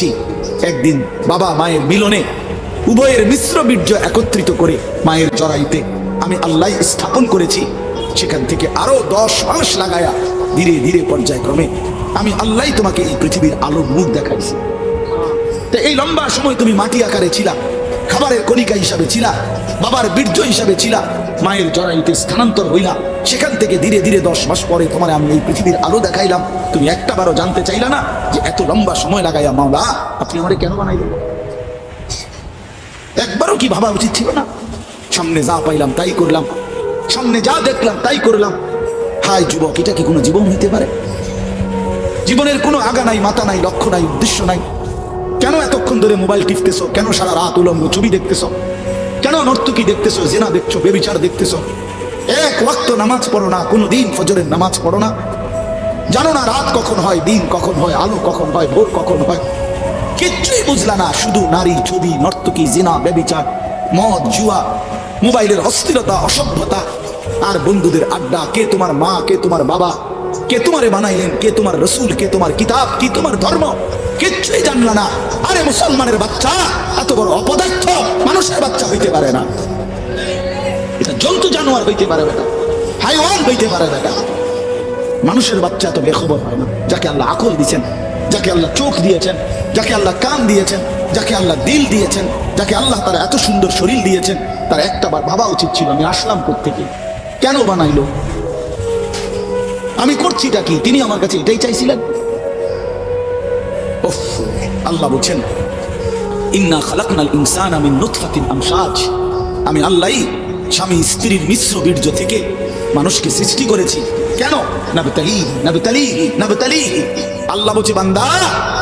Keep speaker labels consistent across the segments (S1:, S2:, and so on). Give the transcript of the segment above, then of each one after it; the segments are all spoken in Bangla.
S1: করেছি একদিন বাবা মায়ের মিলনে উভয়ের মিশ্র বীর্য একত্রিত করে মায়ের জরাইতে আমি আল্লাহ স্থাপন করেছি। সেখান থেকে আরো 10 মাস লাগায়া ধীরে ধীরে পর্যায়ক্রমে আমি আল্লাহ তোমাকে এই পৃথিবীর আলোর মুখ দেখাইছি। তো এই লম্বা সময় তুমি মাটি আকারে ছিলা, খাবারের কণিকা হিসাবে ছিলা, বাবার বীর্য হিসাবে ছিলা, মায়ের জরাইতে স্থানান্তর হইলা। সেখান থেকে ধীরে ধীরে 10 মাস পরে তোমার আমি এই পৃথিবীর আলো দেখাইলাম। তুমি একটাবারও জানতে চাইলা না যে এত লম্বা সময় লাগাইয়া মাওলা আপনি আমারে কেন বানাইলেন? একবারও কি ভাবা উচিত ছিল না? সামনে যা পাইলাম তাই করলাম, সামনে যা দেখলাম তাই করলাম। হায় যুবক, এটা কি কোনো জীবন হইতে পারে? জীবনের কোনো আগা নাই, মাথা নাই, লক্ষ্য নাই, উদ্দেশ্য নাই। কেন এতক্ষণ ধরে মোবাইল টিপতেছো? কেন সারা রাত উলঙ্গ ছবি দেখতেছো? কেন নর্তকী দেখতেছো, জিনা দেখছো, বেবিচার দেখতেছো? এক ওয়াক্ত নামাজ পড়ো না, কোনোদিন ফজরের নামাজ পড়ো না। জানো না রাত কখন হয়, দিন কখন হয়, আলো কখন হয়, ভোর কখন হয়? কিচ্ছুই বুঝলা না। শুধু নারী, ছবি, নর্তকী, জিনা, বেবিচার, মদ, জুয়া, মোবাইলের অস্থিরতা, অসভ্যতা, আর বন্ধুদের আড্ডা। কে তোমার মা, কে তোমার বাবা, কে তোমারে বানাইলেন, কে তোমার রসুল, কে তোমার কিতাব, কি তোমার ধর্ম, কিচ্ছুই জানলা না। আরে মুসলমানের বাচ্চা এত বড় অপদার্থ মানুষের বাচ্চা হইতে পারে না। এটা জন্তু জানোয়ার হইতে পারে না, হাইওয়ান হইতে পারে না। মানুষের বাচ্চা এত বেখবর হয় না। যাকে আল্লাহ আকল দিয়েছেন, যাকে আল্লাহ চোখ দিয়েছেন, যাকে আল্লাহ কান দিয়েছেন, যাকে আল্লাহ দিল দিয়েছেন, যাকে আল্লাহ তার এত সুন্দর শরীর দিয়েছেন, তার একটাবার ভাবা উচিত ছিল আমি আসলাম কোত্থেকে, কেন বানাইলো, আমি করছিটা কি? তিনি আমার কাছে এটাই চাইছিলেন। আল্লাহ বলছেন ইন্না খালাকনাল ইনসানা মিন নুতফাতিন আমশাজ। আমি আল্লাহই স্বামী স্ত্রীর মিশ্র বীর্য থেকে মানুষকে সৃষ্টি করেছি। কেন? নাবতালিহি নাবতালিহি নাবতালিহি। আল্লাহ বলছে বান্দা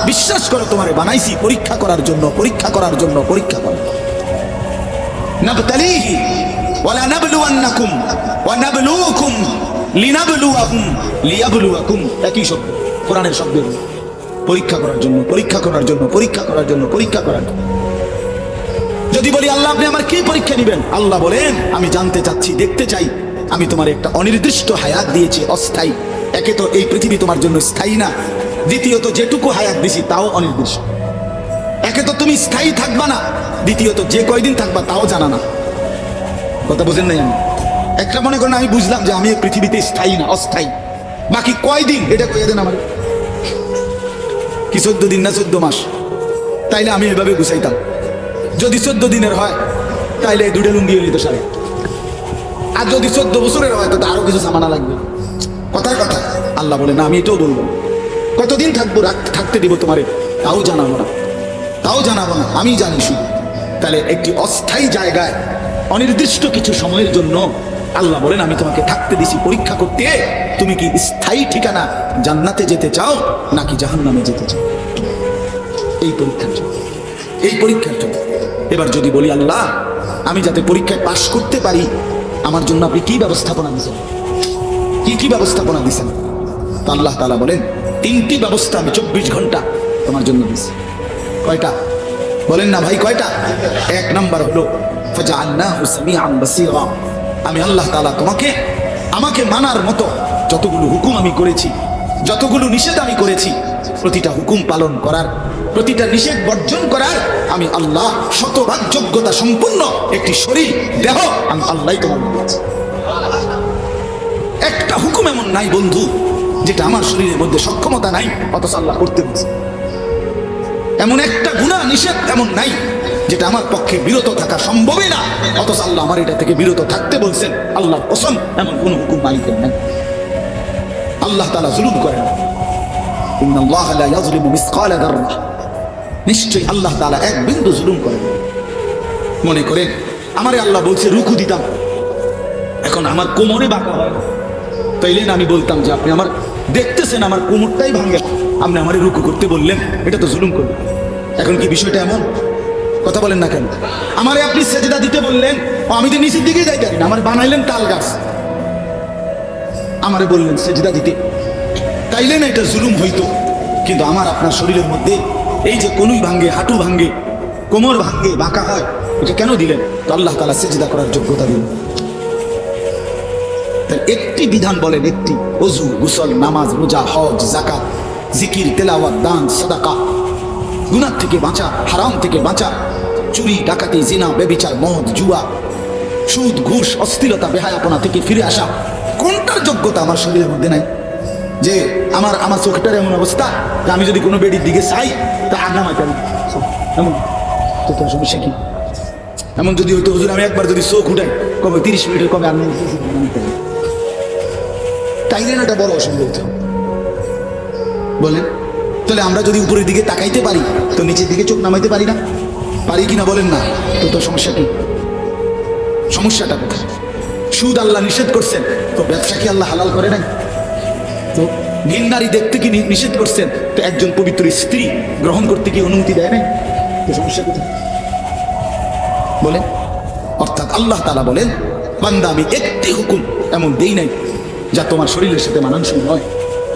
S1: বিশ্বাস করো, তোমারে বানাইছি পরীক্ষা করার জন্য, পরীক্ষা করার জন্য, পরীক্ষা করো। নাবতালিহি ওয়ালা নাবলুওয়ান্নাকুম ওয়া নাবলুকুম লিনাবলুয়াকুম লিয়াবলুয়াকুম। একই শব্দ, কোরআনের শব্দ। পরীক্ষা করার জন্য, পরীক্ষা করার জন্য, পরীক্ষা করার জন্য, পরীক্ষা করার জন্য। যদি বলি আল্লাহ আপনি আমার কি পরীক্ষা নেবেন? আল্লাহ বলেন আমি জানতে চাচ্ছি, দেখতে চাই আমি তোমার একটা অনির্দিষ্ট হায়াত দিয়েছি, অস্থায়ী। একে তো এই পৃথিবী তোমার জন্য স্থায়ী না, দ্বিতীয়ত যেটুকু হায়াত দিছি তাও অনির্দিষ্ট। একে তো তুমি স্থায়ী থাকবা না, দ্বিতীয়ত যে কয়দিন থাকবা তাও জানা না। কথা বুঝেন নাই? আমি একটা মনে করেন আমি বুঝলাম যে আমি এই পৃথিবীতে স্থায়ী না, অস্থায়ী, বাকি কয়দিন এটা কইয়া দেন আমার কি 14 দিন না 14 মাস? তাইলে আমি এভাবে গুছাইতাম। যদি 14 দিনের হয় তাইলে এই 2টা লুঙ্গি নিতে সারে, আর যদি 14 বছরের হয় তো আরো কিছু সামানা লাগবে। কথার কথা। আল্লাহ বলে না, আমি এটাও বলবো। কতদিন থাকবো, থাকতে দিব তোমারে তাও জানাবো না, তাও জানাবো না, আমি জানি শুধু। তাহলে একটি অস্থায়ী জায়গায় অনির্দিষ্ট কিছু সময়ের জন্য আল্লাহ বলেন আমি তোমাকে থাকতে দিছি পরীক্ষা করতে। তুমি কি স্থায়ী ঠিকানা জান্নাতে যেতে চাও নাকি জাহান্নামে যেতে চাও? এই পরীক্ষার জন্য, এই পরীক্ষার জন্য। এবার যদি বলি আল্লাহ আমি যাতে পরীক্ষায় পাশ করতে পারি, আমার জন্য আপনি কি ব্যবস্থাপনা দিয়েছেন, কি কি ব্যবস্থাপনা দিয়েছেন? তো আল্লাহ তাআলা বলেন 3টি ব্যবস্থা আমি 24 ঘন্টা তোমার জন্য দিয়েছি। কয়টা বলেন না ভাই, কয়টা? 1 নাম্বার হলো ফাজআলনাহু সামিআন বাসীরা। আমি আল্লাহ তাআলা তোমাকে আমাকে মানার মতো যতগুলো হুকুম আমি করেছি, যতগুলো নিষেধ আমি করেছি, প্রতিটা হুকুম পালন করার, প্রতিটা নিষেধ বর্জন করার আমি আল্লাহ শতভাগ যোগ্যতা সম্পন্ন একটি শরীর, দেহ আমি আল্লাহ তোমার দিয়েছি। একটা হুকুম এমন নাই বন্ধু যেটা আমার শরীরের মধ্যে সক্ষমতা নাই অথচ আল্লাহ করতে দিয়েছে। এমন একটা গুনাহ নিষেধ এমন নাই যেটা আমার পক্ষে বিরত থাকা সম্ভবই না অথচ আল্লাহ আমার এটা থেকে বিরত থাকতে বলছেন। আল্লাহর কসম এমন কোন হুকুম মালিকের নাই। আল্লাহ তাআলা জুলুম করেন না। ইন্নাল্লাহ লা ইয়াযলিমু মিসকালা যাররা। নিশ্চয়ই আল্লাহ তাআলা এক বিন্দু জুলুম করেন। মনে করেন আমারে আল্লাহ বলছে রুকু দিতাম, এখন আমার কোমরে বাঁকা হয়, তাইলে না আমি বলতাম যে আপনি আমার দেখতেছেন আমার কোমরটাই ভাঙে, আপনি আমারে রুকু করতে বললেন, এটা তো জুলুম করলেন। এখন কি বিষয়টা এমন? কথা বলেন না কেন? আমারে আপনি সেজদা দিতে বললেন, আমি তো নিচের দিকে যাইতে পারি না, আমার বানাইলেন তাল গাছ, আমারে বললেন সেজদা দিতে, তাইলে না এটা জুলুম হইতো। কিন্তু আমার আপনার শরীরের মধ্যে এই যে কনুই ভাঙ্গে, হাঁটু ভাঙ্গে, কোমর ভাঙ্গে, বাঁকা হয়, এটা কেন দিলেন? তো আল্লাহ তাআলা সেজদা করার যোগ্যতা দিলেন। একটি বিধান বলেন, একটি, ওযু, গোসল, নামাজ, রোজা, হজ, যাকাত, জিকির, তেলাওয়াত, দান, সাদাকা, গুনাহ থেকে বাঁচা, হারাম থেকে বাঁচা, চুরি ডাকাতি জিনা ব্যভিচার মদ জুয়া সুদ ঘুষ অশ্লীলতা বেহায়াপনা থেকে ফিরে আসা, কোনটার যোগ্যতা আমার শরীরের মধ্যে নাই? যে আমার চোখটার এমন অবস্থা যে আমি যদি কোনো বেডির দিকে চাই তা আর নামাই পারি এমন, তো তোর সমস্যা কি? এমন যদি হইতো হুজুর আমি একবার যদি চোখ উঠাই কবে 30 মিনিটের কবে আর তাইলে না, এটা বড় অসুবিধা হতো। বলেন তাহলে আমরা যদি উপরের দিকে তাকাইতে পারি তো নিচের দিকে চোখ নামাইতে পারি না? পারি কিনা বলেন না? তো তোর সমস্যা কি? সমস্যাটা কোথায়? সুদ আল্লাহ নিষেধ করছেন, তো ব্যবসা কি আল্লাহ হালাল করে নাই? তো ভিন নারী দেখতে কি নিষেধ করছেন, তো একজন পবিত্র স্ত্রী গ্রহণ করতে কি অনুমতি দেয় নাই? তো সমস্যা কোথায় বলেন? অর্থাৎ আল্লাহ তাআলা বলেন, বান্দা আমি একটি হুকুম এমন দেই নাই যা তোমার শরীরের সাথে মানানসই নয়,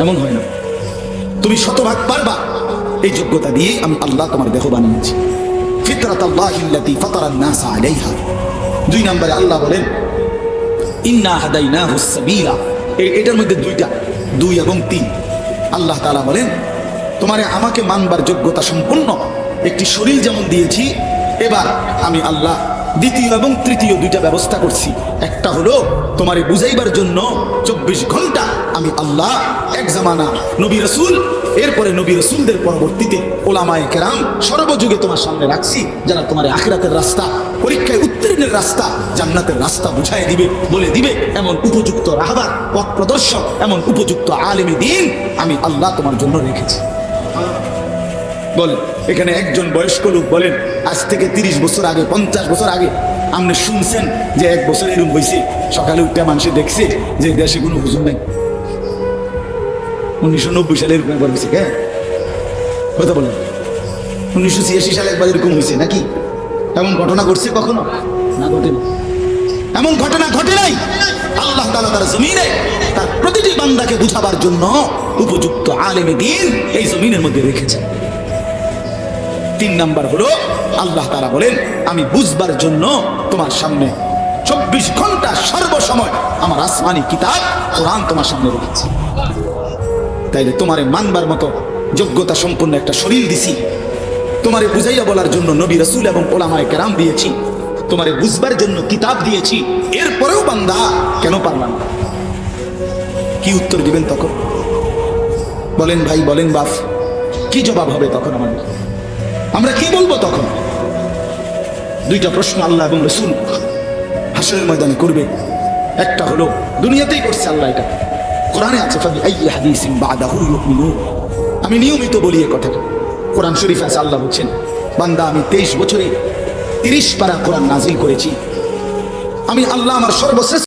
S1: এমন হয় না। তুমি শতভাগ পারবা, এই যোগ্যতা দিয়ে আমি আল্লাহ তোমার দেহ বানিয়েছি। ফিতরাতাল্লাহিল্লাতী ফাতারান নাস আলাইহা। 2 নম্বরে আল্লাহ বলেন, ইন্না হাদাইনাহুস সাবিলা। এটার মধ্যে 2 এবং 3 আল্লাহ তাআলা বলেন, তোমারে আমাকে মানবার যোগ্যতা সম্পন্ন একটি শরীর যেমন দিয়েছি, এবার আমি আল্লাহ দ্বিতীয় এবং তৃতীয় 2টা ব্যবস্থা করছি। একটা হলো তোমারে বুঝাইবার জন্য 24 ঘন্টা আমি আল্লাহ এক জামানা নবী রাসূল, এরপরে নবী রাসূলদের পরবর্তীতে ওলামায়ে কেরাম সর্বযুগে তোমার সামনে রাখছি, যারা তোমার আখিরাতের রাস্তা, পরীক্ষায় উত্তীর্ণের রাস্তা, জান্নাতের রাস্তা বুঝাই দিবে, বলে দিবে এমন উপযুক্ত রাহবার, পথ প্রদর্শক, এমন উপযুক্ত আলেমে দ্বীন আমি আল্লাহ তোমার জন্য রেখেছি। বলেন এখানে একজন বয়স্ক লোক বলেন আজ থেকে 30 বছর আগে 50 বছর আগে আপনি শুনছেন যে 1 বছর এরকম হয়েছে, সকালে উঠে মানুষে দেখছে যে দেশে কোনো হুজুর নাই? 1990 সালে এরকম একবার হয়েছে, হ্যাঁ কথা বলেন। 1986 সালে একবার এরকম হয়েছে নাকি? এমন ঘটনা ঘটছে কখনো? না, ঘটেনি। এমন ঘটনা ঘটে নাই। আল্লাহ তাআলা তার জমিনে তার প্রতিটি বান্দাকে বুঝাবার জন্য উপযুক্ত আলেমে দ্বীন এই জমিনের মধ্যে রেখেছেন। 3 নাম্বার হলো আল্লাহ তাআলা বলেন, আমি বুঝবার জন্য তোমার সামনে 24 ঘন্টা সর্বসময় আমার আসমানি কিতাব কোরআন তোমার সামনে রেখেছি। তাইলে তোমারে মানবার মতো যোগ্যতা সম্পন্ন একটা শরীর দিছি, তোমারে বুঝাইয়া বলার জন্য নবী রাসূল এবং ওলামায়ে কেরাম দিয়েছি, তোমারে বুঝবার জন্য কিতাব দিয়েছি, এরপরেও বান্দা কেন পারলাম না? কি উত্তর দিবেন তখন? বলেন ভাই, বলেন বাপ, কি জবাব হবে তখন আমাদের? আমরা কি বলবো তখন? 2টা প্রশ্ন আল্লাহ এবং রাসূল হাশরের ময়দানে করবে। একটা হলো দুনিয়াতেই করছে আল্লাহ, এটা কোরআনে আছে, ফাবি আইয়ি হাদিসিন বাদাহু ইউমিনুন। আমি নিয়মিত বলি এই কথাটা, কোরআন শরীফ আছে, আল্লাহ বলছেন, বান্দা আমি 23 বছরে 30 পারা কোরআন নাজিল করেছি। আমি আল্লাহ আমার সর্বশ্রেষ্ঠ